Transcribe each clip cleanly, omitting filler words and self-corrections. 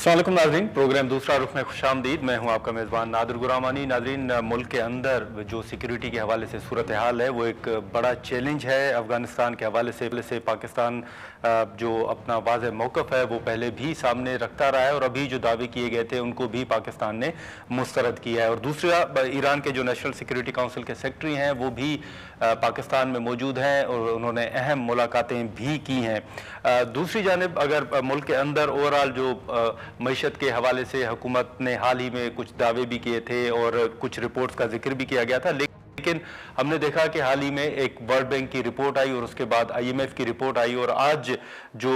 अस्सलाम वालेकुम नाज़रीन, प्रोग्राम दूसरा रुख में खुशामदीद। मैं हूं आपका मेज़बान नादिर गुरामानी। नाज़रीन, मुल्क के अंदर जो सिक्योरिटी के हवाले से सूरत हाल है वो एक बड़ा चैलेंज है। अफ़गानिस्तान के हवाले से पाकिस्तान जो अपना वाज़ेह मौक़िफ़ है वो पहले भी सामने रखता रहा है और अभी जो दावे किए गए थे उनको भी पाकिस्तान ने मुस्तरद किया है। और दूसरा, ईरान के जो नेशनल सिक्योरिटी काउंसिल के सेक्रेटरी हैं वो भी पाकिस्तान में मौजूद हैं और उन्होंने अहम मुलाकातें भी की हैं। दूसरी जानिब अगर मुल्क के अंदर ओवरऑल जो मईशत के हवाले से हुकूमत ने हाल ही में कुछ दावे भी किए थे और कुछ रिपोर्ट्स का जिक्र भी किया गया था, लेकिन हमने देखा कि हाल ही में एक वर्ल्ड बैंक की रिपोर्ट आई और उसके बाद IMF की रिपोर्ट आई और आज जो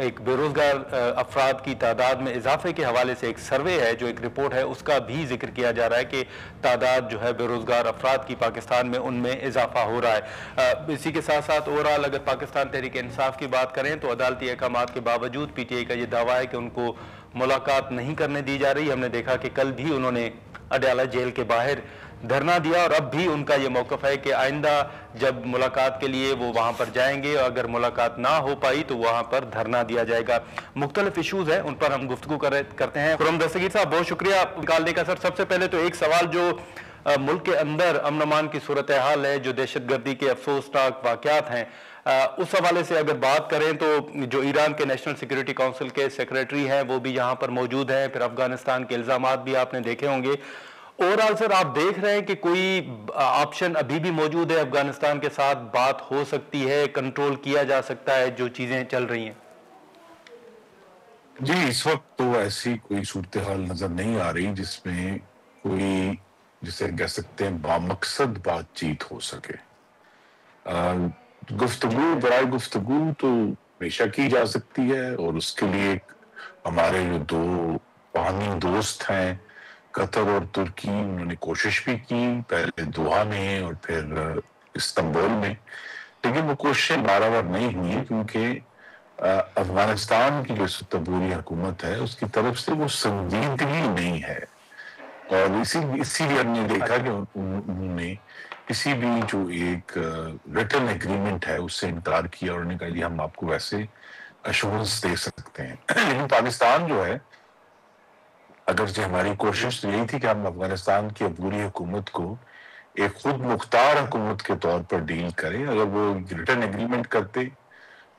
एक बेरोजगार अफराद की तादाद में इजाफे के हवाले से एक सर्वे है, जो एक रिपोर्ट है, उसका भी जिक्र किया जा रहा है कि तादाद जो है बेरोजगार अफराद की पाकिस्तान में उनमें इजाफा हो रहा है। इसी के साथ साथ ओवरऑल अगर पाकिस्तान तहरीक इंसाफ की बात करें तो अदालती अहकामात के बावजूद PTI का ये दावा है कि उनको मुलाकात नहीं करने दी जा रही। हमने देखा कि कल भी उन्होंने अडयाला जेल के बाहर धरना दिया और अब भी उनका ये मौक़िफ़ है कि आइंदा जब मुलाकात के लिए वो वहाँ पर जाएंगे और अगर मुलाकात ना हो पाई तो वहाँ पर धरना दिया जाएगा। मुख्तलिफ इशूज़ हैं, उन पर हम गुफ्तगू करते हैं। खुर्रम दस्तगीर साहब, बहुत शुक्रिया निकालने का। सर, सबसे पहले तो एक सवाल जो मुल्क के अंदर अमन अमान की सूरत हाल है, जो दहशतगर्दी के अफसोसनाक वाक़यात हैं, उस हवाले से अगर बात करें तो जो ईरान के नेशनल सिक्योरिटी काउंसिल के सेक्रेटरी हैं वो भी यहाँ पर मौजूद हैं, फिर अफगानिस्तान के इल्ज़ामात भी आपने देखे होंगे। ओवरऑल सर, आप देख रहे हैं कि कोई ऑप्शन अभी भी मौजूद है, अफगानिस्तान के साथ बात हो सकती है, कंट्रोल किया जा सकता है जो चीजें चल रही हैं? जी, इस वक्त तो ऐसी कोई सूरत हाल नजर नहीं आ रही जिसमें कोई, जिसे कह सकते हैं, बामकसद बातचीत हो सके। गुफ्तगू बराए गुफ्तगू तो हमेशा की जा सकती है और उसके लिए हमारे जो दो बाहमी दोस्त हैं, कतर और तुर्की, उन्होंने कोशिश भी की, पहले दोहा में और फिर इस्तांबुल में, लेकिन वो कोशिशें बार नहीं हुई क्योंकि अफगानिस्तान की जो तबूरी हुकूमत है उसकी तरफ से वो संजीदगी नहीं है। और इसीलिए हमने देखा कि उन्होंने किसी भी जो एक रिटन एग्रीमेंट है उससे इनकार किया और उन्होंने कहा जी हम आपको वैसे अश्योरेंस दे सकते हैं। लेकिन पाकिस्तान जो है, अगर जो हमारी कोशिश तो यही थी कि हम अफगानिस्तान की अबूरी हुकूमत को एक खुद मुख्तार हुकूमत के तौर पर डील करें। अगर वो रिटर्न एग्रीमेंट करते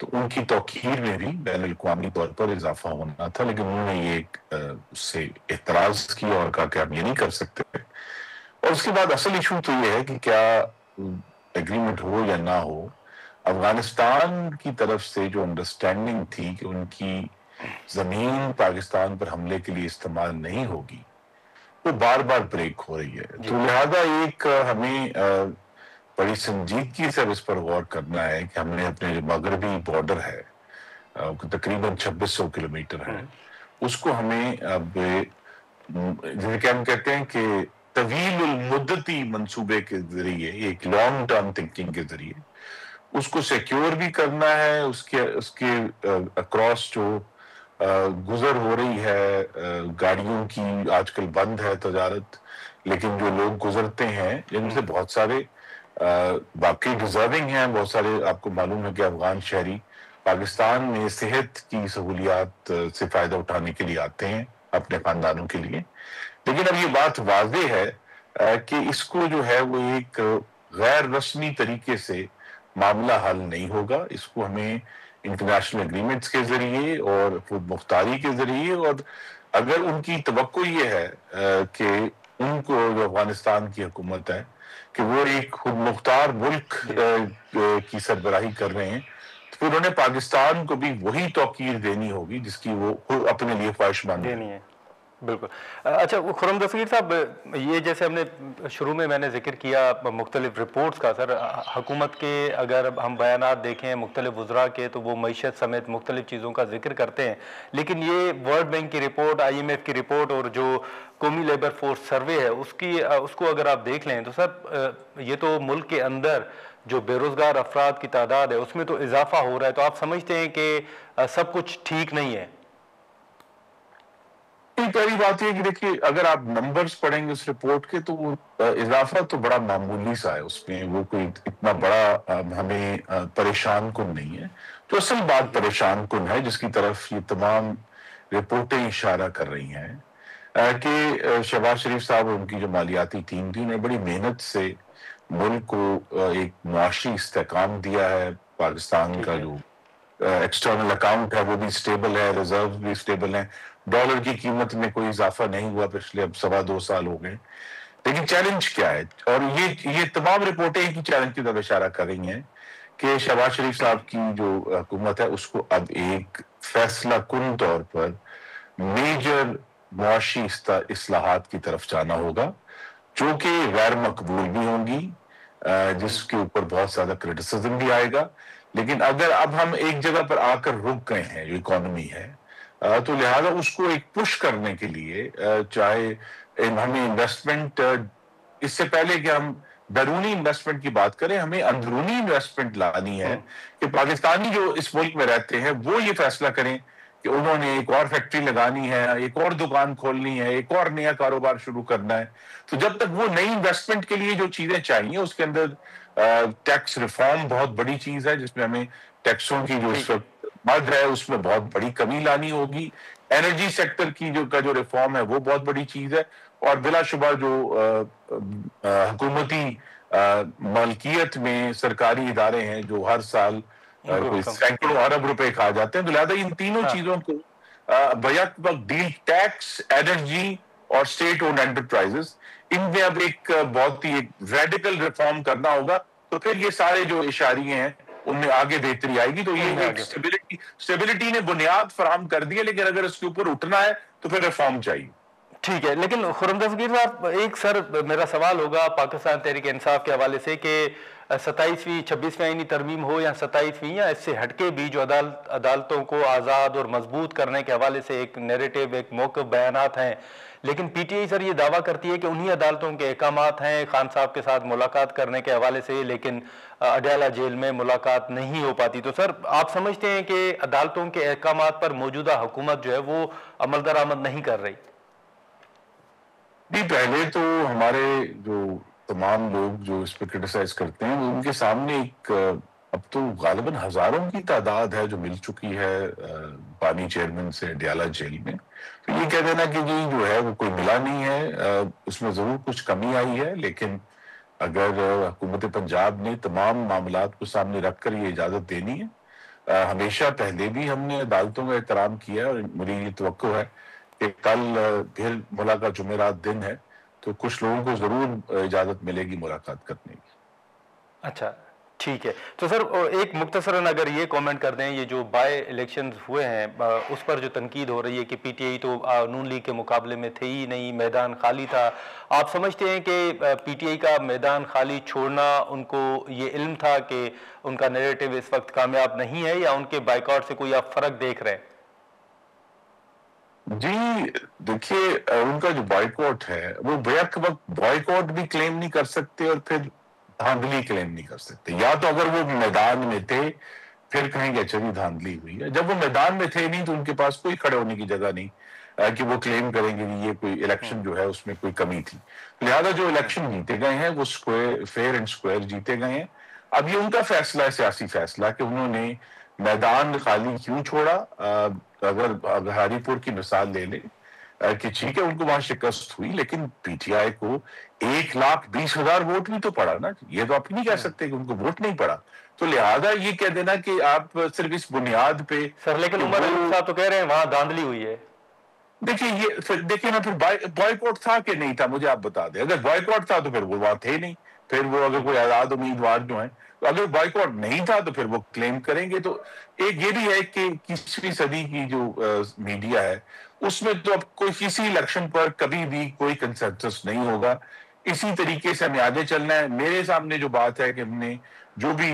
तो उनकी तौकीर में भी बैन अवी तौर पर इजाफा होना था, लेकिन उन्होंने ये उससे एतराज किया और कहा कि हम ये नहीं कर सकते। और उसके बाद असल इशू तो ये है कि क्या एग्रीमेंट हो या ना हो, अफगानिस्तान की तरफ से जो अंडरस्टैंडिंग थी कि उनकी जमीन पाकिस्तान पर हमले के लिए इस्तेमाल नहीं होगी, वो बार बार ब्रेक हो रही है। तो लिहाजा एक हमें बड़ी संजीदगी से इस पर गौर करना है कि हमने अपने जो मगरबी बॉर्डर है, तकरीबन 2600 किलोमीटर है, उसको हमें अब जैसे कि हम कहते हैं कि तवील मुद्दती मंसूबे के जरिए, एक लॉन्ग टर्म थिंकिंग के जरिए उसको सिक्योर भी करना है। उसके उसके अक्रॉस जो गुजर हो रही है गाड़ियों की, आजकल बंद है तजारत, लेकिन जो लोग गुजरते हैं जिनसे बहुत सारे बाकी डिजर्विंग हैं, बहुत सारे आपको मालूम है कि अफगान शहरी पाकिस्तान में सेहत की सहूलियात से फायदा उठाने के लिए आते हैं अपने खानदानों के लिए। लेकिन अब ये बात वाज़ेह है कि इसको जो है वो एक गैर रस्मी तरीके से मामला हल नहीं होगा। इसको हमें इंटरनेशनल एग्रीमेंट्स के जरिए और खुद मुख्तारी के जरिए, और अगर उनकी तवक्को ये है कि उनको, जो अफगानिस्तान की हुकूमत है, कि वो एक खुद मुख्तार मुल्क की सरबराही कर रहे हैं, तो फिर उन्हें पाकिस्तान को भी वही तौकीर देनी होगी जिसकी वो अपने लिए ख्वाहिशमंद है। बिल्कुल। अच्छा, खुर्रम दस्तगीर साहब, ये जैसे हमने शुरू में मैंने जिक्र किया मुख्तलिफ रिपोर्ट्स का, सर, हुकूमत के अगर हम बयानात देखें मुख्तलिफ वज़रा के तो वो मईशत समेत मुख्तलिफ चीज़ों का जिक्र करते हैं, लेकिन ये वर्ल्ड बैंक की रिपोर्ट, IMF की रिपोर्ट और जो कौमी लेबर फोर्स सर्वे है उसको अगर आप देख लें तो सर ये तो मुल्क के अंदर जो बेरोज़गार अफराद की तादाद है उसमें तो इजाफा हो रहा है, तो आप समझते हैं कि सब कुछ ठीक नहीं है? पहली बात यह कि देखिए, अगर आप नंबर्स पढ़ेंगे उस रिपोर्ट के तो वो इजाफा तो बड़ा मामूली सा है उसमें, वो कोई इतना बड़ा हमें परेशान कुन नहीं है। तो असल बात परेशान कुन है जिसकी तरफ ये तमाम रिपोर्टें इशारा कर रही हैं कि शहबाज शरीफ साहब और उनकी जो मालियाती टीम थी, उन्होंने बड़ी मेहनत से मुल्क को एक मुआशी इस्तेहकाम दिया है। पाकिस्तान ठीक का है। जो एक्सटर्नल अकाउंट है वो भी स्टेबल है, रिजर्व भी स्टेबल है, डॉलर की कीमत में कोई इजाफा नहीं हुआ पिछले अब 2.25 साल हो गए। लेकिन चैलेंज क्या है, और ये तमाम रिपोर्टें एक ही चैलेंज की तरफ इशारा कर रही हैं कि शहबाज शरीफ साहब की जो हुकूमत है उसको अब एक फैसला कुन तौर पर मेजर मुआशी इस्लाहात की तरफ जाना होगा, जो कि गैर मकबूल भी होंगी, जिसके ऊपर बहुत ज्यादा क्रिटिसिज्म भी आएगा। लेकिन अगर अब हम एक जगह पर आकर रुक गए हैं, जो इकोनॉमी है, तो लिहाजा उसको एक पुश करने के लिए चाहे हमें इन्वेस्टमेंट, इससे पहले कि हम बैरूनी इन्वेस्टमेंट की बात करें, हमें अंदरूनी इन्वेस्टमेंट लानी है कि पाकिस्तानी जो इस मुल्क में रहते हैं वो ये फैसला करें कि उन्होंने एक और फैक्ट्री लगानी है, एक और दुकान खोलनी है, एक और नया कारोबार शुरू करना है। तो जब तक वो नई इन्वेस्टमेंट के लिए जो चीजें चाहिए, उसके अंदर टैक्स रिफॉर्म बहुत बड़ी चीज है, जिसमें हमें टैक्सों की जो इस वक्त मद है उसमें बहुत बड़ी कमी लानी होगी। एनर्जी सेक्टर की जो रिफॉर्म है वो बहुत बड़ी चीज है। और बिलाशुबा जो हुकूमती मलकियत में सरकारी इदारे हैं जो हर साल कोई सैकड़ों अरब रुपए खा जाते हैं, तो लिहाजा इन तीनों चीजों को बैक वक्त डील, टैक्स, एनर्जी और स्टेट ओन्ड एंटरप्राइजेस, इनमें अब एक बहुत ही एक रेडिकल रिफॉर्म करना होगा। तो फिर ये सारे जो इशारे हैं उनमें आगे बेहतरी आएगी। तो ये एक स्टेबिलिटी ने बुनियाद फराहम कर दी है, लेकिन अगर उसके ऊपर उठना है तो फिर रिफॉर्म चाहिए। ठीक है, लेकिन खुर्रम दस्तगीर साहब, एक सर मेरा सवाल होगा पाकिस्तान तहरीक इंसाफ के हवाले से कि 27वीं 26वीं आईनी तरमीम हो या 27वीं, या इससे हटके भी जो अदालतों को आज़ाद और मजबूत करने के हवाले से एक नैरेटिव, एक मौक़िफ़, बयानात हैं, लेकिन पीटीआई सर ये दावा करती है कि उन्हीं अदालतों के अहकामात हैं खान साहब के साथ मुलाकात करने के हवाले से, लेकिन अडयाला जेल में मुलाकात नहीं हो पाती। तो सर आप समझते हैं कि अदालतों के अहकामात पर मौजूदा हुकूमत जो है वो अमल दरामद नहीं कर रही? जी, पहले तो हमारे जो तमाम लोग जो इस पर क्रिटिसाइज करते हैं, उनके सामने एक अब तो गालिबन हजारों की तादाद है जो मिल चुकी है पानी चेयरमैन से अडयाला जेल में। तो ये कह देना कि जी जो है वो कोई मिला नहीं है, उसमें जरूर कुछ कमी आई है, लेकिन अगर हुकूमत पंजाब ने तमाम मामलात को सामने रखकर ये इजाजत देनी है, हमेशा पहले भी हमने अदालतों का एहतराम किया है, और मेरी ये तवक्को है कि कल फिर मुलाकात जुमेरात दिन है, तो कुछ लोगों को जरूर इजाजत मिलेगी मुलाकात करने की। अच्छा, ठीक है। तो सर एक मुख्तसरन अगर ये कमेंट कर दें, ये जो बाय इलेक्शंस हुए हैं उस पर जो तनकीद हो रही है कि पीटीआई तो नून लीग के मुकाबले में थे ही नहीं, मैदान खाली था, आप समझते हैं कि पीटीआई का मैदान खाली छोड़ना उनको ये इल्म था कि उनका नैरेटिव इस वक्त कामयाब नहीं है, या उनके बाइकआउट से कोई आप फर्क देख रहे हैं? जी देखिए, उनका जो बॉयकॉट है वो बैक वक्त बॉयकॉट भी क्लेम नहीं कर सकते और फिर धांधली क्लेम नहीं कर सकते। या तो अगर वो मैदान में थे फिर कहेंगे अच्छा जी धांधली हुई है, जब वो मैदान में थे नहीं तो उनके पास कोई खड़े होने की जगह नहीं कि वो क्लेम करेंगे कि ये कोई इलेक्शन जो है उसमें कोई कमी थी। लिहाजा जो इलेक्शन जीते गए हैं वो स्क्वायर, फेयर एंड स्क्वायर जीते गए हैं। अब ये उनका फैसला है, सियासी फैसला, कि उन्होंने मैदान खाली क्यों छोड़ा। अगर हारीपुर की मिसाल ले लें कि ठीक है उनको वहां शिकस्त हुई, लेकिन पीटीआई को 1,20,000 वोट भी तो पड़ा ना। ये तो आप नहीं कह सकते कि उनको वोट नहीं पड़ा। तो लिहाजा ये कह देना कि आप सिर्फ इस बुनियाद पे सर, लेकिन उमर अली साहब तो कह रहे हैं वहां धांधली हुई है। देखिए ना, फिर बॉयकॉट था कि नहीं था, मुझे आप बता दें। अगर बॉयकॉट था तो फिर वो वहां थे नहीं, फिर वो अगर कोई आजाद उम्मीदवार जो है, तो अगर बॉयकॉट नहीं था तो फिर वो क्लेम करेंगे। तो एक ये भी है कि 21वीं सदी की जो मीडिया है उसमें तो अब कोई किसी इलेक्शन पर कभी भी कोई कंसेंसस नहीं होगा। इसी तरीके से हमें आगे चलना है। मेरे सामने जो बात है कि हमने जो भी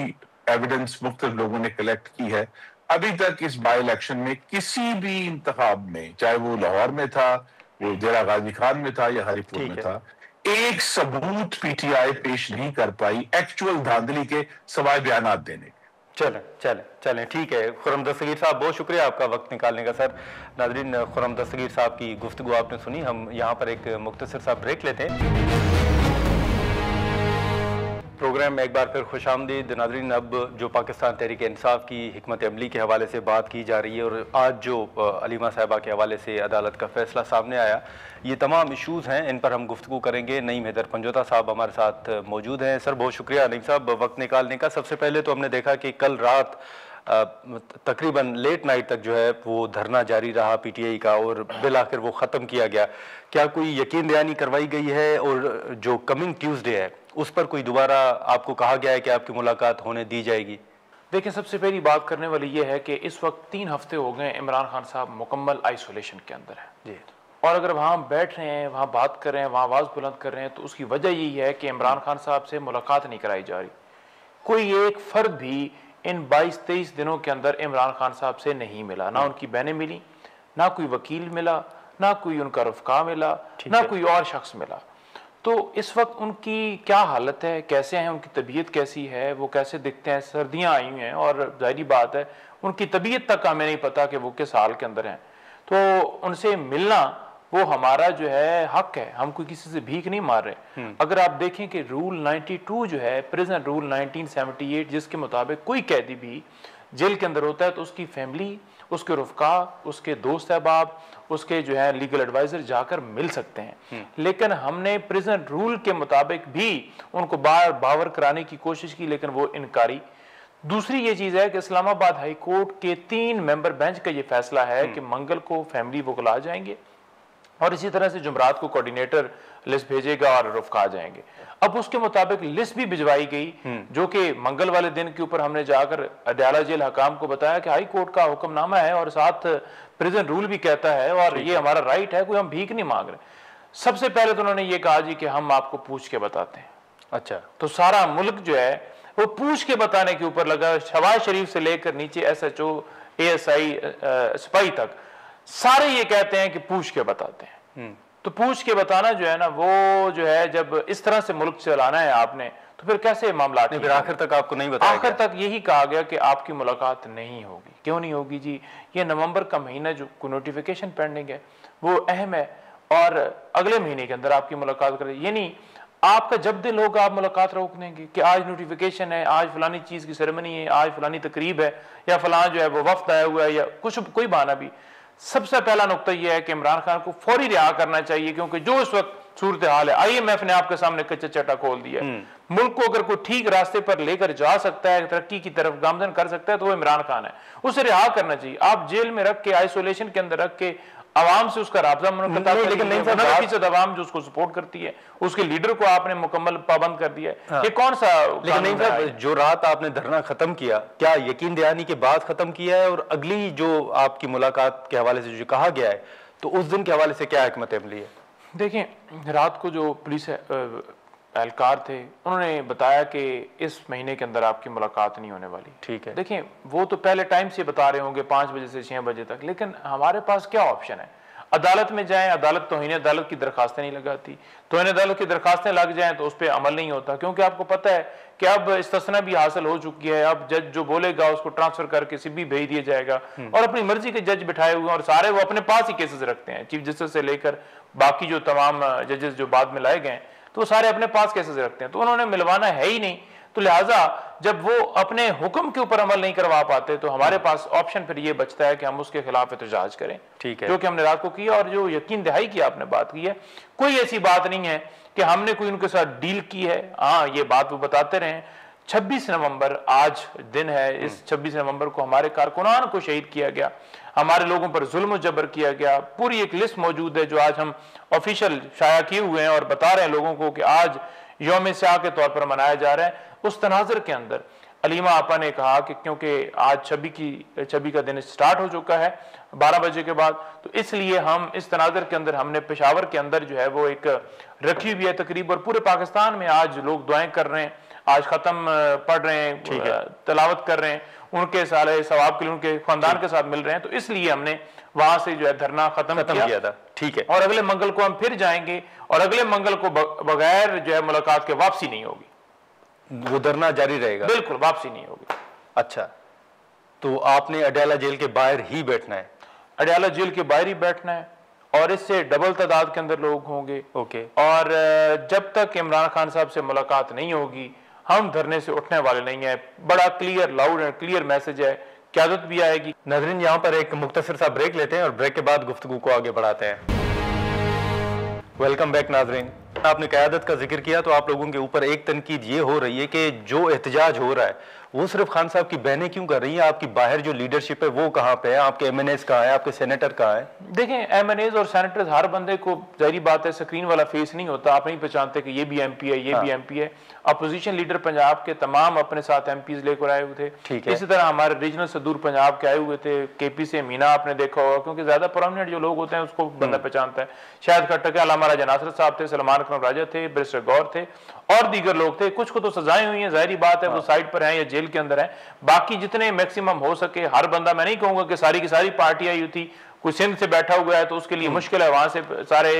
एविडेंस मुख्तलिफ लोगों ने कलेक्ट की है, अभी तक इस बाई इलेक्शन में किसी भी इंतखाब में, चाहे वो लाहौर में था, वो डेरा गाजी खान में था या हरिपुर में था, एक सबूत पीटीआई पेश नहीं कर पाई एक्चुअल धांधली के सवाए बयानात देने। चलें चलें चलें, ठीक है। खुर्रम दस्तगीर साहब, बहुत शुक्रिया आपका वक्त निकालने का। सर नाज़रीन, खुर्रम दस्तगीर साहब की गुफ्तगू आपने सुनी। हम यहाँ पर एक मुख्तसर सा ब्रेक लेते हैं। प्रोग्राम में एक बार फिर खुशामदीद नाज़रीन। अब जो पाकिस्तान तहरीक इंसाफ की हिकमत अमली के हवाले से बात की जा रही है और आज जो अलीमा साहिबा के हवाले से अदालत का फैसला सामने आया, ये तमाम इशूज़ हैं, इन पर हम गुफ्तगू करेंगे। नईम हैदर पंजोता साहब हमारे साथ मौजूद हैं। सर बहुत शुक्रिया नईम साहब वक्त निकालने का। सबसे पहले तो हमने देखा कि कल रात तकरीबन लेट नाइट तक जो है वो धरना जारी रहा पीटीआई का और बिल आखिर वो ख़त्म किया गया। क्या कोई यकीन दहानी करवाई गई है और जो कमिंग ट्यूसडे है उस पर कोई दोबारा आपको कहा गया है कि आपकी मुलाकात होने दी जाएगी? देखिए, सबसे पहली बात करने वाली ये है कि इस वक्त 3 हफ्ते हो गए इमरान खान साहब मुकम्मल आइसोलेशन के अंदर है जी। और अगर वहाँ बैठ रहे हैं, वहाँ बात कर रहे हैं, वहाँ आवाज़ बुलंद कर रहे हैं, तो उसकी वजह यही है कि इमरान खान साहब से मुलाकात नहीं कराई जा रही। कोई एक फ़र्द भी इन 22-23 दिनों के अंदर इमरान खान साहब से नहीं मिला। ना उनकी बहनें मिली, ना कोई वकील मिला, ना कोई उनका रफ़का मिला, ना कोई और शख्स मिला। तो इस वक्त उनकी क्या हालत है, कैसे हैं, उनकी तबीयत कैसी है, वो कैसे दिखते हैं? सर्दियाँ आई हुई हैं और जाहिर बात है उनकी तबीयत तक हमें नहीं पता कि वो किस हाल के अंदर हैं। तो उनसे मिलना वो हमारा जो है हक है, हम कोई किसी से भीख नहीं मार रहे। अगर आप देखें कि रूल 92 जो है, प्रिजन रूल 1978, जिसके मुताबिक कोई कैदी भी जेल के अंदर होता है तो उसकी फैमिली, उसके रुफ़का, उसके दोस्त अहबाब, उसके जो है लीगल एडवाइज़र जाकर मिल सकते हैं। लेकिन हमने प्रिजन रूल के मुताबिक भी उनको बार बावर कराने की कोशिश की, लेकिन वो इनकारी। दूसरी ये चीज़ है कि इस्लामाबाद हाई कोर्ट के 3 मेंबर बेंच का ये फैसला है कि मंगल को फैमिली वो बुला जाएंगे और इसी तरह से जुमरात को कोऑर्डिनेटर लिस्ट भेजेगा और रुफ़का आ जाएंगे। अब उसके मुताबिक लिस्ट भी भिजवाई गई, जो कि मंगल वाले दिन के ऊपर हमने जाकर अडयाला जेल हकाम को बताया कि हाई कोर्ट का हुक्मनामा है और साथ प्रिजन रूल भी कहता है और ये हमारा राइट है, कोई हम भीख नहीं मांग रहे। सबसे पहले तो उन्होंने ये कहा जी कि हम आपको पूछ के बताते हैं। अच्छा, तो सारा मुल्क जो है वो पूछ के बताने के ऊपर लगा। शहबाज शरीफ से लेकर नीचे SHO, ASI, सिपाही तक सारे ये कहते हैं कि पूछ के बताते हैं। तो पूछ के बताना जो है ना, वो जो है जब इस तरह से मुल्क चलाना है आपने, तो फिर कैसे मामला? फिर आखिर तक आपको नहीं बताया? आखिर तक यही कहा गया कि आपकी मुलाकात नहीं होगी। क्यों नहीं होगी जी? ये नवंबर का महीना जो नोटिफिकेशन पेंडिंग है वो अहम है और अगले महीने के अंदर आपकी मुलाकात करें। ये नहीं आपका जब दिल होगा आप मुलाकात रोक देंगे कि आज नोटिफिकेशन है, आज फलानी चीज़ की सेरेमनी है, आज फलानी तकरीब है, या फलां जो है वो वफ्द आया हुआ है, या कुछ कोई बहाना भी। सबसे पहला नुकता यह है कि इमरान खान को फौरी रिहा करना चाहिए, क्योंकि जो इस वक्त सूरत हाल है, IMF ने आपके सामने कच्चा चट्टा खोल दिया है। मुल्क को अगर कोई ठीक रास्ते पर लेकर जा सकता है, तरक्की की तरफ गामजन कर सकता है, तो वो इमरान खान है। उसे रिहा करना चाहिए। आप जेल में रख के, आइसोलेशन के अंदर रख के आवाम से उसका राब्ता लेकिन नहीं, 90% आवाम जो उसको सपोर्ट करती है, उसके लीडर को आपने मुकम्मल पाबंद कर दिया है। ये कौन सा? लेकिन नहीं साहब, जो रात आपने धरना खत्म किया, क्या यकीन दहानी के बाद खत्म किया है? और अगली जो आपकी मुलाकात के हवाले से जो कहा गया है, तो उस दिन के हवाले से क्या हिकमत अमली है? देखिए, रात को जो पुलिस एहलकार थे उन्होंने बताया कि इस महीने के अंदर आपकी मुलाकात नहीं होने वाली। ठीक है। देखिए, वो तो पहले टाइम से बता रहे होंगे 5 बजे से 6 बजे तक, लेकिन हमारे पास क्या ऑप्शन है? अदालत में जाएं, अदालत तौहीन अदालत की दरखास्तें नहीं लगाती, तौहीन अदालत की दरखास्तें लग जाएं तो उस पर अमल नहीं होता, क्योंकि आपको पता है कि अब इस्तिस्ना भी हासिल हो चुकी है। अब जज जो बोलेगा उसको ट्रांसफर करके सिब्बी भेज दिया जाएगा और अपनी मर्जी के जज बिठाए हुए हैं और सारे वो अपने पास ही केसेस रखते हैं। चीफ जस्टिस से लेकर बाकी जो तमाम जजेस जो बाद में लाए गए तो वो सारे अपने पास केसेस रखते हैं, तो उन्होंने मिलवाना है ही नहीं। तो लिहाजा जब वो अपने हुक्म के ऊपर अमल नहीं करवा पाते तो हमारे पास ऑप्शन फिर ये बचता है कि हम उसके खिलाफ एहतजाज करें। ठीक है, जो कि हमने रात को किया। और जो यकीन दहाई की आपने बात की है, कोई ऐसी बात नहीं है कि हमने कोई उनके साथ डील की है। हाँ, ये बात वो बताते रहे। 26 नवंबर आज दिन है, इस 26 नवंबर को हमारे कारकुनान को शहीद किया गया, हमारे लोगों पर जुल्म जबर किया गया। पूरी एक लिस्ट मौजूद है जो आज हम ऑफिशियल शाया किए हुए हैं और बता रहे हैं लोगों को कि आज यौम स्याह के तौर पर मनाया जा रहा है। उस तनाजर के अंदर अलीमा आपा ने कहा कि क्योंकि आज 26 का दिन स्टार्ट हो चुका है 12 बजे के बाद, तो इसलिए हम इस तनाजर के अंदर हमने पेशावर के अंदर जो है वो एक रखी हुई है तकरीब, और पूरे पाकिस्तान में आज लोग दुआएं कर रहे हैं, आज खत्म पढ़ रहे हैं, तलावत कर रहे हैं, उनके साले सवाब के लिए उनके खानदान के साथ मिल रहे हैं। तो इसलिए हमने वहां से जो है धरना खत्म किया था। ठीक है, और अगले मंगल को हम फिर जाएंगे और अगले मंगल को बगैर जो है मुलाकात के वापसी नहीं होगी, वो धरना जारी रहेगा। बिल्कुल, वापसी नहीं होगी। अच्छा, तो आपने अडयाला जेल के बाहर ही बैठना है? अडयाला जेल के बाहर ही बैठना है और इससे डबल तादाद के अंदर लोग होंगे। ओके। और जब तक इमरान खान साहब से मुलाकात नहीं होगी हम धरने से उठने वाले नहीं है। बड़ा clear, loud and clear message है, क़यादत भी आएगी। नाज़रीन, यहाँ पर एक मुख्तसर सा ब्रेक लेते हैं और ब्रेक के बाद गुफ्तगू को आगे बढ़ाते हैं। वेलकम बैक नाज़रीन। आपने क़यादत का जिक्र किया तो आप लोगों के ऊपर एक तनकीद ये हो रही है कि जो एहतजाज हो रहा है वो सिर्फ खान साहब की बहनें क्यों कर रही हैं, आपकी बाहर जो लीडरशिप है वो कहाँ पे है, आपके MNAs कहाँ है, आपके सेनेटर कहाँ है? देखें, MNAs और सेनेटर्स हर बंदे को जाहिर बात है स्क्रीन वाला फेस नहीं होता, आप नहीं पहचानते कि ये भी MP है, ये भी MP है। अपोजिशन लीडर पंजाब के तमाम अपने साथ MPs लेकर आए हुए थे। ठीक है। इसी तरह हमारे रीजनल सदूर पंजाब के आए हुए थे, KP से मीना आपने देखा होगा, क्योंकि ज्यादा प्रोमिनेंट जो लोग होते हैं उसको बंदा पहचानता है। शायद खट्टक अल्लामा राजा नासर साहब थे, सलमान खान राजा थे, बैरिस्टर गौर थे और दीगर लोग थे। कुछ को तो सजाएं हुई हैं, जाहिर बात है वो साइड पर हैं या जेल के अंदर हैं। बाकी जितने मैक्सिमम हो सके, हर बंदा, मैं नहीं कहूंगा कि सारी की सारी पार्टी आई हुई थी, कोई सिंध से बैठा हुआ है तो उसके लिए मुश्किल है वहां से सारे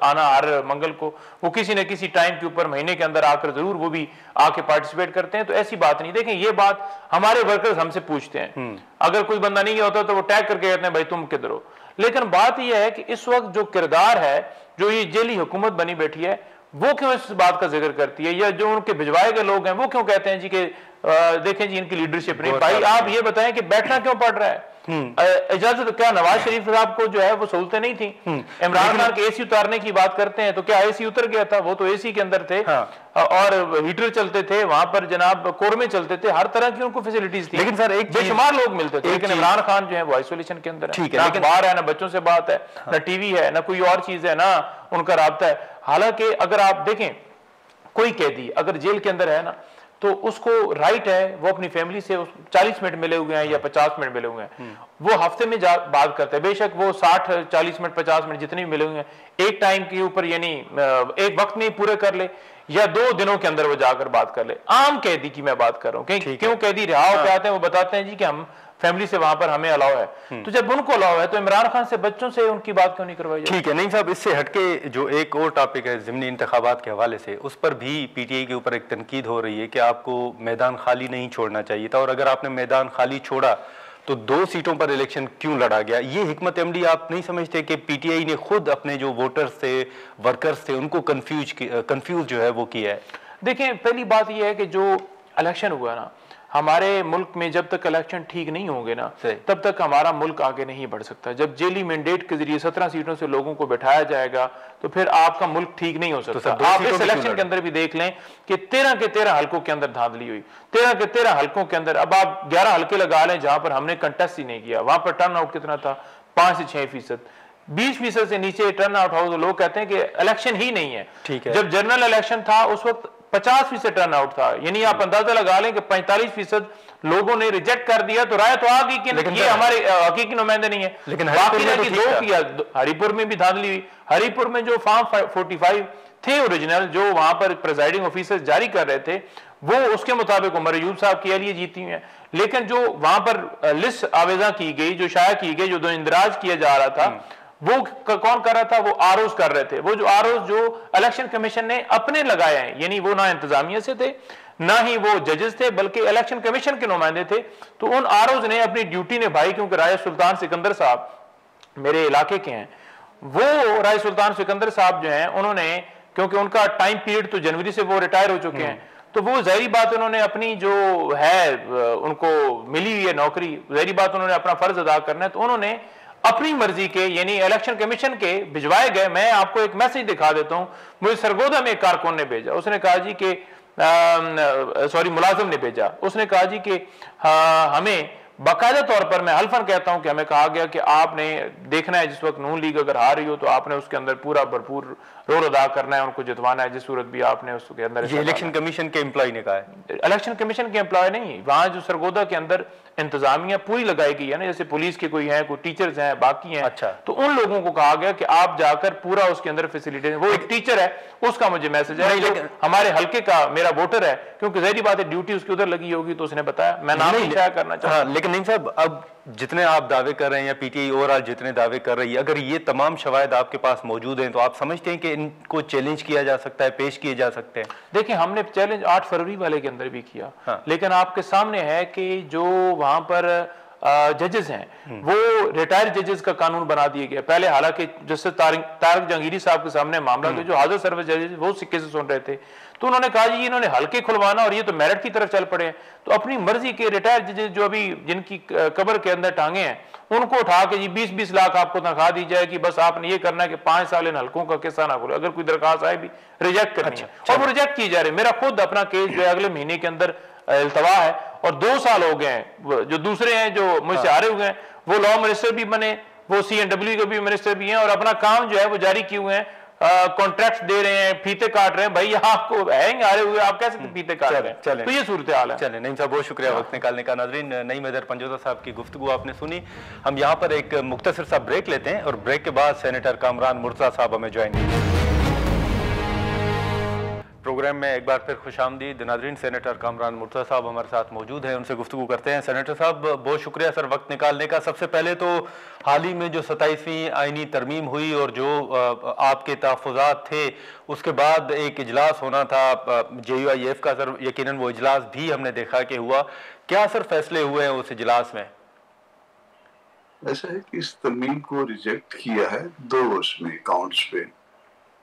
आना हर मंगल को, वो किसी न किसी टाइम के ऊपर महीने के अंदर आकर जरूर वो भी आके पार्टिसिपेट करते हैं। तो ऐसी बात नहीं। देखें, ये बात हमारे वर्कर्स हमसे पूछते हैं, अगर कोई बंदा नहीं होता तो वो टैग करके कहते हैं भाई तुम किधर हो। लेकिन बात यह है कि इस वक्त जो किरदार है, जो ये जेली हुकूमत बनी बैठी है, वो क्यों इस बात का जिक्र करती है, या जो उनके भिजवाए गए लोग हैं वो क्यों कहते हैं जी कि देखें जी इनकी लीडरशिप नहीं। भाई आप ये बताएं कि बैठना क्यों पड़ रहा है? इजाजत, क्या नवाज शरीफ साहब को जो है वो सहूलतें नहीं थी? इमरान खान के AC उतारने की बात करते हैं तो क्या AC उतर गया था? वो तो AC के अंदर थे। और हीटर चलते थे वहां पर, जनाब कोरमे चलते थे, हर तरह की उनको फैसिलिटीज थी। लेकिन सर एक बेशुमार लोग मिलते थे, लेकिन इमरान खान जो है वो आइसोलेशन के अंदर है। ठीक है, लेकिन बाहर है, ना बच्चों से बात है, ना TV है, ना कोई और चीज है, ना उनका राब्ता है। हालांकि अगर आप देखें, कोई कैदी अगर जेल के अंदर है ना तो उसको राइट है वो अपनी फैमिली से 40 मिनट मिले हुए हैं या 50 मिनट मिले हुए हैं, वो हफ्ते में बात करते हैं। बेशक वो 60, 40 मिनट, 50 मिनट जितने भी मिले हुए हैं एक टाइम के ऊपर, यानी एक वक्त में ही पूरे कर ले या 2 दिनों के अंदर वो जाकर बात कर ले। आम कैदी की मैं बात कर रहा हूँ। क्यों कैदी रिहा होकर आते हैं, वो बताते हैं जी कि हम फैमिली से वहां पर हमें अलाउ है। तो जब उनको अलाउ है तो इमरान खान से बच्चों से उनकी बात क्यों नहीं करवाई जाती? ठीक है। नहीं साहब, इससे हटके जो एक और टॉपिक है ज़िमनी इंतखाबात के हवाले से, उस पर भी PTI के ऊपर एक तनकीद हो रही है कि आपको मैदान खाली नहीं छोड़ना चाहिए था, और अगर आपने मैदान खाली छोड़ा तो 2 सीटों पर इलेक्शन क्यों लड़ा गया? ये हिकमत अमली आप नहीं समझते कि PTI ने खुद अपने जो वोटर्स थे, वर्कर्स थे, उनको कंफ्यूज जो है वो किया है? देखें, पहली बात यह है कि जो इलेक्शन हुआ ना हमारे मुल्क में, जब तक इलेक्शन ठीक नहीं होंगे ना तब तक हमारा मुल्क आगे नहीं बढ़ सकता। जब जेली मैंडेट के जरिए 17 सीटों से लोगों को बैठाया जाएगा तो फिर आपका मुल्क ठीक नहीं हो सकता। तो आप इस इलेक्शन के अंदर भी देख लें कि 13 के 13 हल्कों के अंदर धांधली हुई। 13 के 13 हल्कों के अंदर अब आप 11 हल्के लगा लें जहां पर हमने कंटेस्ट ही नहीं किया, वहां पर टर्न आउट कितना था? 5 से 6%। 20% से नीचे टर्न आउट हो तो लोग कहते हैं कि इलेक्शन ही नहीं है। ठीक है। जब जनरल इलेक्शन था उस वक्त 50% टर्न आउट था, यानी आप अंदाजा लगा लें कि 45% लोगों ने रिजेक्ट कर दिया। तो राय तो आ गई कि ये हमारे हकीकी नुमाइंदे नहीं है। लेकिन हरिपुर में भी धांधली हुई। हरिपुर में जो फॉर्म 45 थे ओरिजिनल, जो वहां पर प्रिजाइडिंग ऑफिसर जारी कर रहे थे, वो उसके मुताबिक उमर अयूब साहब के लिए जीती हुई है। लेकिन जो वहां पर लिस्ट आवेजा की गई, जो शाया की गई, जो इंदराज किया जा रहा था, वो कौन कर रहा था? वो आरओज कर रहे थे। वो जो आरओज जो इलेक्शन कमीशन ने अपने लगाए हैं, यानी वो ना इंतजामिया से थे, ना ही वो जजेस थे, बल्कि इलेक्शन कमीशन के नुमाइंदे थे। तो उन आरओज ने अपनी ड्यूटी निभाई, क्योंकि राय सुल्तान सिकंदर साहब मेरे इलाके के हैं। वो राय सुल्तान सिकंदर साहब जो हैं, उन्होंने, क्योंकि उनका टाइम पीरियड तो जनवरी से वो रिटायर हो चुके हैं, तो वो जाहिर बात उन्होंने अपनी जो है उनको मिली हुई है नौकरी, जाहिर बात उन्होंने अपना फर्ज अदा करना है। तो उन्होंने अपनी मर्जी के, यानी इलेक्शन कमीशन के भिजवाए गए, मैं आपको एक मैसेज दिखा देता हूं, मुझे सरगोदा में एक कारकुन ने भेजा। उसने कहा जी कि सॉरी मुलाजिम ने भेजा, उसने कहा जी कि हमें बाकायदा तौर पर, मैं हल्फन कहता हूं कि हमें कहा गया कि आपने देखना है जिस वक्त नून लीग अगर हार रही हो तो आपने उसके अंदर पूरा भरपूर रोल अदा करना है, उनको जितवाना है, जिस सूरत भी आपने उसके अंदर। इलेक्शन कमीशन के एम्प्लॉय ने कहा है। इलेक्शन कमीशन के एम्प्लॉय नहीं, वहां जो सरगोदा के अंदर इंतजामिया पूरी लगाई गई है ना, जैसे पुलिस के कोई हैं, कोई टीचर्स हैं, बाकी हैं। अच्छा। तो उन लोगों को कहा गया कि आप जाकर पूरा उसके अंदर फैसिलिटी, वो एक टीचर है, उसका मुझे मैसेज है, लेकिन हमारे हल्के का मेरा वोटर है, क्योंकि जाहिर बात है ड्यूटी उसकी उधर लगी होगी, तो उसने बताया, मैं नाम नहीं शाया करना चाहता। लेकिन नहीं साहब, अब जितने आप दावे कर रहे हैं या PTI ओवरऑल जितने दावे कर रही है, अगर ये तमाम शवाहिद आपके पास मौजूद हैं तो आप समझते हैं कि इनको चैलेंज किया जा सकता है, पेश किए जा सकते हैं? देखिए, हमने चैलेंज 8 फरवरी वाले के अंदर भी किया। लेकिन आपके सामने है कि जो वहां पर जजेस हैं वो रिटायर्ड जजेस का कानून बना दिया गया। पहले हालांकि जस्टिस तारिक जहांगीरी साहब के सामने मामला जो हाजिर सर्विस जजेस वो सिक्के से सुन रहे थे, तो उन्होंने कहा जी इन्होंने हल्के खुलवाना और ये तो मेरिट की तरफ चल पड़े हैं। तो अपनी मर्जी के रिटायर्ड जजेस जो अभी जिनकी कब्र के अंदर टांगे हैं, उनको उठा के जी 20-20 लाख आपको तनख्वाह दी जाए कि बस आपने ये करना है कि 5 साल इन हल्कों का किस्सा ना खोले, अगर कोई दरखास्त आए भी रिजेक्ट करनी है और वो रिजेक्ट की जा रही है। मेरा खुद अपना केस जो है अगले महीने के अंदर इल्तवा है और 2 साल हो गए हैं। जो दूसरे हैं जो मुझसे हारे हुए हैं वो लॉ मिनिस्टर भी बने, वो CNW के भी मिनिस्टर भी हैं और अपना काम जो है वो जारी किए हुए हैं, कॉन्ट्रैक्ट दे रहे हैं, फीते काट रहे हैं। भाई आपको हैंग हारे हुए आप कैसे फीते काट रहे हैं? तो ये सूरत हाल है। चले नईम साहब, बहुत शुक्रिया वक्त निकालने का। नाजरीन, नईम हैदर पंजोता साहब की गुफ्तगू आपने सुनी। हम यहाँ पर एक मुख्तसर सा ब्रेक लेते हैं और ब्रेक के बाद सेनेटर कामरान मुर्तज़ा साहब हमें ज्वाइन कीजिए। प्रोग्राम में एक बार फिर खुशामदीद। नाजरीन, सेनेटर कामरान मुर्तज़ा साहब हमारे साथ मौजूद हैं, उनसे गुफ्तगू करते हैं। सेनेटर साहब, बहुत शुक्रिया सर वक्त निकालने का। सबसे पहले तो हाल ही में जो 27वीं आईनी तरमीम हुई और जो आपके तहफ़्फ़ुज़ात थे, उसके बाद एक इजलास होना था JUIF का सर, यकीनन वो इजलास भी हमने देखा कि हुआ। क्या सर फैसले हुए हैं उस इजलास में? ऐसा है कि इस तरमीम को रिजेक्ट किया है 2 उसमें काउंट्स पे।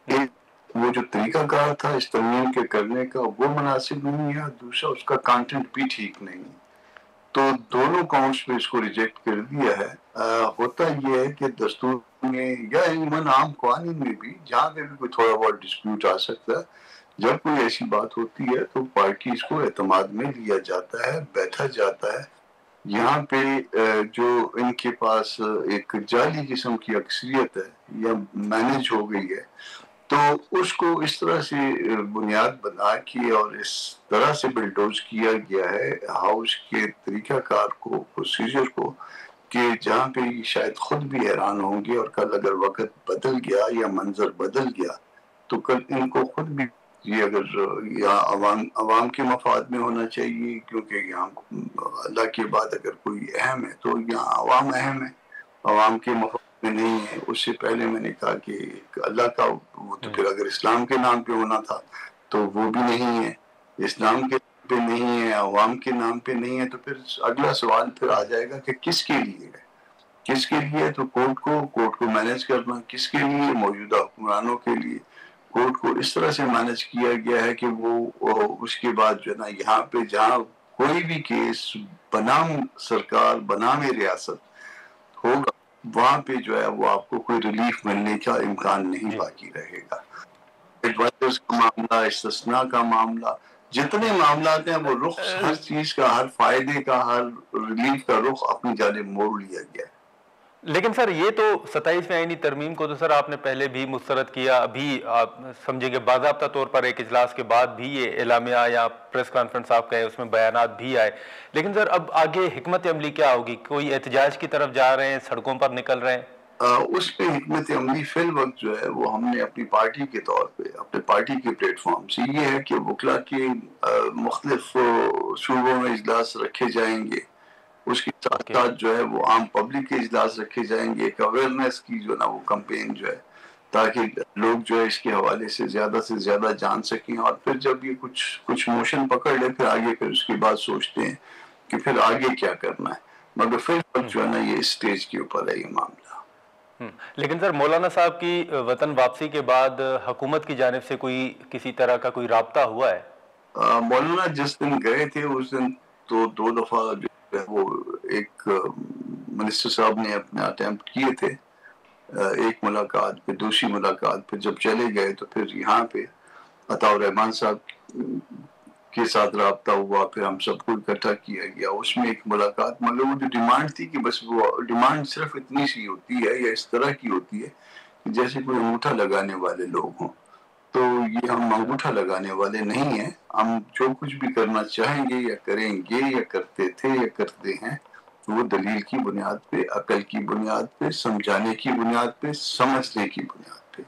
एक वो जो तरीकाकार था इस तरमीम के करने का वो मुनासिब नहीं है, दूसरा उसका कंटेंट भी ठीक नहीं है, तो दोनों काउंट्स पे इसको रिजेक्ट कर दिया है। होता यह है कि दस्तूर में या इमन आम कानून में भी जहाँ पे भी कोई थोड़ा बहुत डिस्प्यूट आ सकता है, जब कोई ऐसी बात होती है तो पार्टी इसको एतमाद में लिया जाता है, बैठा जाता है। यहाँ पे जो इनके पास एक जाली किस्म की अक्सरियत है या मैनेज हो गई है, तो उसको इस तरह से बुनियाद बना के और इस तरह से बिल्डोज किया गया है हाउस के तरीकाकार को, प्रोसीजर को, कि जहाँ पे शायद खुद भी हैरान होंगे और कल अगर वक्त बदल गया या मंजर बदल गया तो कल इनको खुद भी ये अगर या अवाम के मफाद में होना चाहिए, क्योंकि यहाँ अल्लाह के बाद अगर कोई अहम है तो यहाँ अवाम अहम है, अवाम के मफाद में नहीं है। उससे पहले मैंने कहा कि अल्लाह का वो तो फिर अगर इस्लाम के नाम पे होना था तो वो भी नहीं है, इस्लाम के पे नहीं है, अवाम के नाम पे नहीं है, तो फिर अगला सवाल फिर आ जाएगा कि किसके लिए है, किसके लिए? तो कोर्ट को मैनेज करना किसके लिए? मौजूदा हुक्मरानों के लिए। कोर्ट को इस तरह से मैनेज किया गया है कि वो उसके बाद जो है ना यहाँ पे जहाँ कोई भी केस बनाम सरकार बनाम रियासत होगा वहां पे जो है वो आपको कोई रिलीफ मिलने का इम्कान नहीं बाकी रहेगा। एडवाइजर्स का मामला, इस्तिस्ना का मामला, जितने मामला हैं वो रुख हर चीज का, हर फायदे का, हर रिलीफ का रुख अपनी जानिब मोड़ लिया गया है। लेकिन सर ये तो 27वीं आईनी तरमीम को तो सर आपने पहले भी मुस्तरद किया, अभी आप समझेंगे बाज़ाब्ता तौर पर एक इजलास के बाद भी ये एलामिया या प्रेस कॉन्फ्रेंस आप कहे उसमें बयानात भी आए, लेकिन सर अब आगे हिकमत अमली क्या होगी? कोई एहतजाज की तरफ जा रहे हैं, सड़कों पर निकल रहे हैं? उसमें हिकमत अमली फिल वक्त जो है वो हमने अपनी पार्टी के तौर पे, अपने पार्टी के प्लेटफॉर्म से ये है कि वकला के मुख्तलिफ सूबों में इजलास रखे जाएंगे, उसके साथ साथ जो है वो आम पब्लिक के इजलास रखे जाएंगे, एक अवेयरनेस की जो ना वो कैंपेन जो है, ताकि लोग जो है इसके हवाले से ज्यादा जान सकें, और फिर जब ये कुछ मोशन पकड़ ले फिर उसके बाद सोचते हैं कि फिर आगे क्या करना है। मगर फिर जो है ना ये स्टेज के ऊपर है ये मामला। लेकिन सर मौलाना साहब की वतन वापसी के बाद हुकूमत की जानिब से कोई किसी तरह का कोई राब्ता हुआ है? मौलाना जिस दिन गए थे उस दिन तो 2 दफा जो है वो एक मिनिस्टर साहब ने अपने अटेम्प्ट किए थे, एक मुलाकात पे, दूसरी मुलाकात पे जब चले गए तो फिर यहाँ पे अताउर रहमान साहब के साथ राब्ता हुआ, फिर हम सबको इकट्ठा किया गया, उसमें एक मुलाकात, मगर वो जो डिमांड थी कि बस वो डिमांड सिर्फ इतनी सी होती है या इस तरह की होती है कि जैसे कोई अंगूठा लगाने वाले लोग हों, तो ये हम अंगूठा लगाने वाले नहीं हैं। हम जो कुछ भी करना चाहेंगे या करेंगे या करते थे या करते हैं वो दलील की बुनियाद पे, अकल की बुनियाद पे, समझाने की बुनियाद पे, समझने की बुनियाद पे।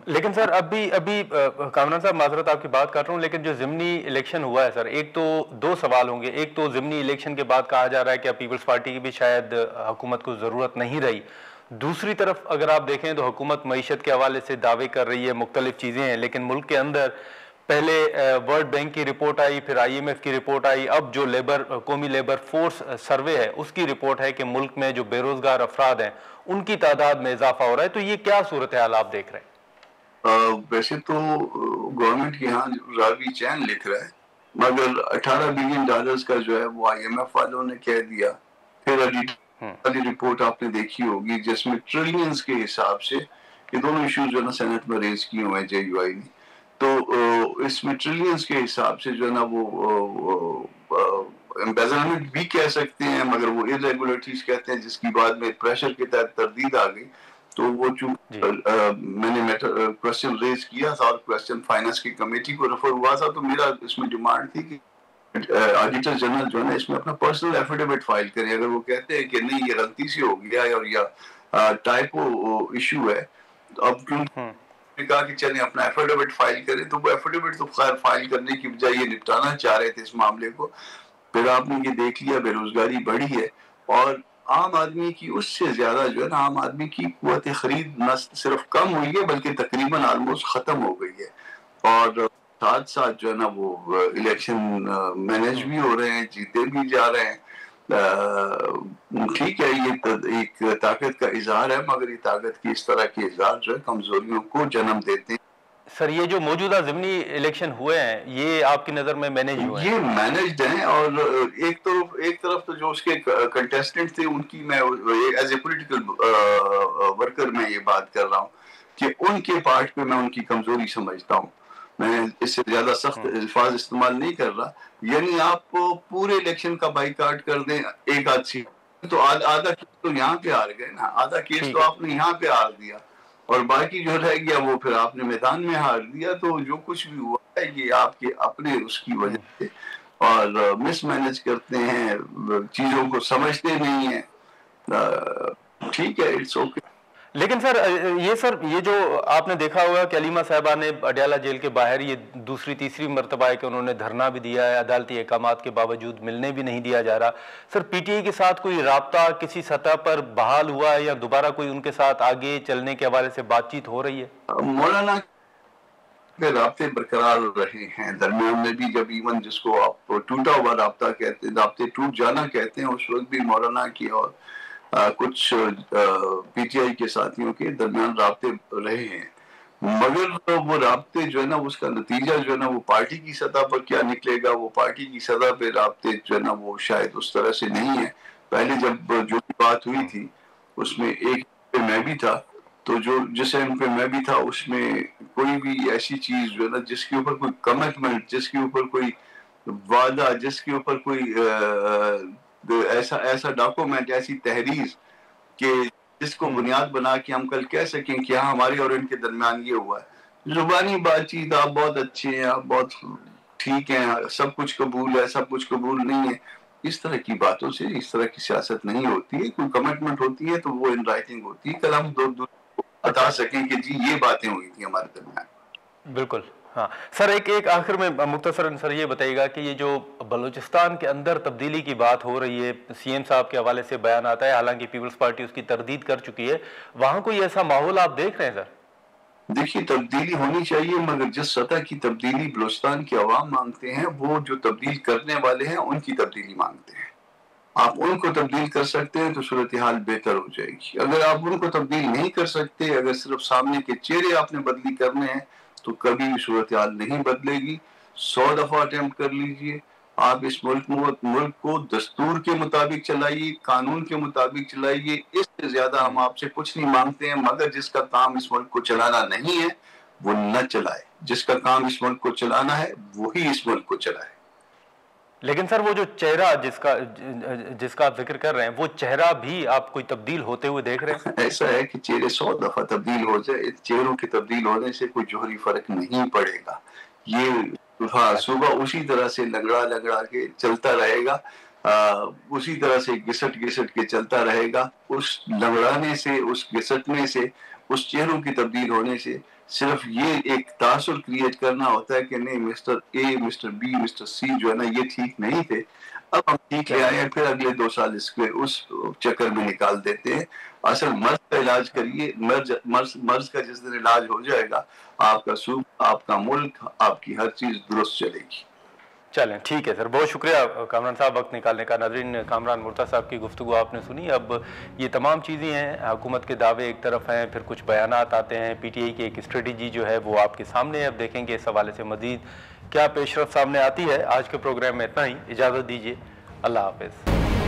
लेकिन सर अभी कामरान साहब माजरत आपकी बात कर रहा हूँ, लेकिन जो ज़िमनी इलेक्शन हुआ है सर, एक तो 2 सवाल होंगे। एक तो ज़िमनी इलेक्शन के बाद कहा जा रहा है कि अब पीपल्स पार्टी की भी शायद हुकूमत को ज़रूरत नहीं रही। दूसरी तरफ अगर आप देखें तो हुकूमत मईशत के हवाले से दावे कर रही है, मुख्तलिफ चीज़ें हैं, लेकिन मुल्क के अंदर पहले वर्ल्ड बैंक की रिपोर्ट आई, फिर आईएमएफ की रिपोर्ट आई, अब जो कौमी लेबर फोर्स सर्वे है उसकी रिपोर्ट है कि मुल्क में जो बेरोजगार अफराद हैं उनकी तादाद में इजाफा हो रहा है। तो ये क्या सूरत हाल आप देख रहे हैं? वैसे तो गवर्नमेंट के यहाँ रावी चैन लिख रहा है, मगर 18 बिलियन डॉलर्स का जो है वो आईएमएफ वालों ने कह दिया। फिर वाली रिपोर्ट आपने देखी होगी जिसमें ट्रिलियंस के हिसाब से, ये दोनों इश्यूज जो है ना सेनेट में रेज किए हुए हैं जेयूआई ने, तो इसमें ट्रिलियंस के हिसाब से जो है ना वो एम्बेजलमेंट भी कह सकते हैं, मगर वो इरेगुलरिटीज कहते हैं, जिसकी बाद में प्रेशर के तहत तरदीद आ गई। तो वो मैंने क्वेश्चन रेज किया था और क्वेश्चन फाइनेंस की कमेटी को रेफर हुआ था, तो मेरा इसमें डिमांड थी कि ऑडिटर जनरल जो है ना इसमें अपना पर्सनल एफिडेविट फाइल करें। अगर वो कहते हैं कि नहीं ये गलती से हो गया है और या टाइपो इशू है, तो अब क्यों कहा कि चलें अपना एफिडेविट फाइल करें, तो वो एफिडेविट तो खैर फाइल करने की बजाय ये निपटाना चाह रहे थे इस मामले को। फिर आपने ये देख लिया बेरोजगारी बढ़ी है और आम आदमी की उससे ज्यादा जो है ना आम आदमी की कुव्वत खरीद न सिर्फ कम हुई है बल्कि तकरीबन ऑलमोस्ट खत्म हो गई है। और साथ साथ जो है ना वो इलेक्शन मैनेज भी हो रहे हैं, जीते भी जा रहे हैं। ठीक है, ये एक ताकत का इजहार है, मगर ये ताकत की इस तरह के इजहार जो है कमजोरियों को जन्म देते हैं। सर ये जो मौजूदा ज़िमनी इलेक्शन हुए हैं ये आपकी नजर में मैनेज हुए हैं? ये मैनेज्ड हैं और एक तरफ तो जो उसके कंटेस्टेंट थे उनकी मैं एज ए पॉलिटिकल वर्कर मैं ये बात कर रहा हूँ कि उनके पार्ट पे मैं उनकी कमजोरी समझता हूँ। मैं इससे ज्यादा सख्त अल्फाज इस्तेमाल नहीं कर रहा। यानी आप पूरे इलेक्शन का बाइकाट कर दें एक आध सीट, तो आधा केस तो यहाँ पे हार गए ना, आधा केस तो आपने यहाँ पे हार दिया और बाकी जो रह गया वो फिर आपने मैदान में हार दिया। तो जो कुछ भी हुआ है ये आपके अपने उसकी वजह से, और मिसमैनेज करते हैं, चीजों को समझते नहीं है। ठीक है, इट्स ओके। लेकिन सर ये जो आपने देखा होगा कि अलीमा साहबा ने अडयाला जेल के बाहर ये दूसरी तीसरी मरतबा है कि उन्होंने धरना भी दिया है, अदालती अहकामात के बावजूद मिलने भी नहीं दिया जा रहा। सर पीटीआई के साथ कोई राब्ता किसी सतह पर बहाल हुआ है या दोबारा कोई उनके साथ आगे चलने के हवाले से बातचीत हो रही है? मौलाना के राब्ते बरकरार रहे हैं दरमियान में भी, जब इवन जिसको आप टूटा हुआ राब्ता कहते हैं, राब्ते टूट जाना कहते हैं, उस वक्त भी मौलाना की और कुछ पीटीआई के साथियों के दरमियान राब्ते रहे हैं। मगर वो राब्ते जो है ना उसका नतीजा जो है ना वो पार्टी की सतह पर क्या निकलेगा, वो पार्टी की सतह पे राब्ते जो है ना वो शायद उस तरह से नहीं है। पहले जब जो बात हुई थी उसमें एक पे मैं भी था, तो जो जिस एंड पे मैं भी था उसमें कोई भी ऐसी चीज जो है ना जिसके ऊपर कोई कमिटमेंट, जिसके ऊपर कोई वादा, जिसके ऊपर कोई ऐसा डॉक्यूमेंट, ऐसी तहरीर के जिसको बुनियाद बना के हम कल कह सकें कि हाँ हमारे और इनके दरमियान ये हुआ है। जुबानी बातचीत, आप बहुत अच्छे हैं, आप बहुत ठीक हैं, सब कुछ कबूल है, सब कुछ कबूल नहीं है, इस तरह की बातों से इस तरह की सियासत नहीं होती है। कोई कमिटमेंट होती है तो वो इन राइटिंग होती है, कल हम दो बता सकें कि जी ये बातें हुई थी हमारे दरमियान। बिल्कुल। हाँ सर, एक आखिर में मुख्तसरन सर ये बताइएगा कि ये जो बलूचिस्तान के अंदर तब्दीली की बात हो रही है, सीएम साहब के हवाले से बयान आता है, हालांकि पीपल्स पार्टी उसकी तरदीद कर चुकी है, वहां कोई ऐसा माहौल आप देख रहे हैं सर? देखिए तब्दीली होनी चाहिए, मगर जिस सतह की तब्दीली बलूचिस्तान के अवाम मांगते हैं वो जो तब्दील करने वाले हैं उनकी तब्दीली मांगते हैं। आप उनको तब्दील कर सकते हैं तो सूरत हाल बेहतर हो जाएगी। अगर आप उनको तब्दील नहीं कर सकते, अगर सिर्फ सामने के चेहरे आपने बदली करने हैं तो कभी भी सूरत हाल नहीं बदलेगी। 100 दफा अटेम्प्ट कर लीजिए, आप इस मुल्क को दस्तूर के मुताबिक चलाइए, कानून के मुताबिक चलाइए, इससे ज्यादा हम आपसे कुछ नहीं मांगते हैं। मगर जिसका काम इस मुल्क को चलाना नहीं है वो न चलाए, जिसका काम इस मुल्क को चलाना है वही इस मुल्क को चलाए। लेकिन सर वो जो चेहरा जिसका आप जिक्र कर रहे हैं, वो चेहरा भी आप कोई तब्दील होते हुए देख रहे हैं? ऐसा है कि चेहरे 100 दफा तब्दील हो जाए, चेहरों के तब्दील होने से कोई जोहरी फर्क नहीं पड़ेगा। ये हाँ सुबह उसी तरह से लंगड़ा के चलता रहेगा, उसी तरह से घिसट के चलता रहेगा। उस लंगड़ाने से, उस घिसटने से, उस चेहरों की तब्दील होने से सिर्फ ये एक तासुर क्रिएट करना होता है कि नहीं mister A, mister B, mister C जो है ना ये ठीक नहीं थे, अब हम ठीक ले आए हैं, फिर अगले 2 साल इसके उस चक्कर में निकाल देते हैं। असल मर्ज का इलाज करिए, मर्ज का जिस दिन इलाज हो जाएगा, आपका सूख, आपका मुल्क, आपकी हर चीज दुरुस्त चलेगी। चलें, ठीक है सर, बहुत शुक्रिया कामरान साहब वक्त निकालने का। नाज़रीन, कामरान मुर्तज़ा साहब की गुफ्तगू आपने सुनी। अब ये तमाम चीज़ें हैं, हुकूमत के दावे एक तरफ हैं, फिर कुछ बयानात आते हैं, PTI की एक स्ट्रेटजी जो है वो आपके सामने है। अब देखेंगे इस हवाले से मज़ीद क्या पेशरफ सामने आती है। आज के प्रोग्राम में इतना ही, इजाज़त दीजिए, अल्लाह हाफ़िज़।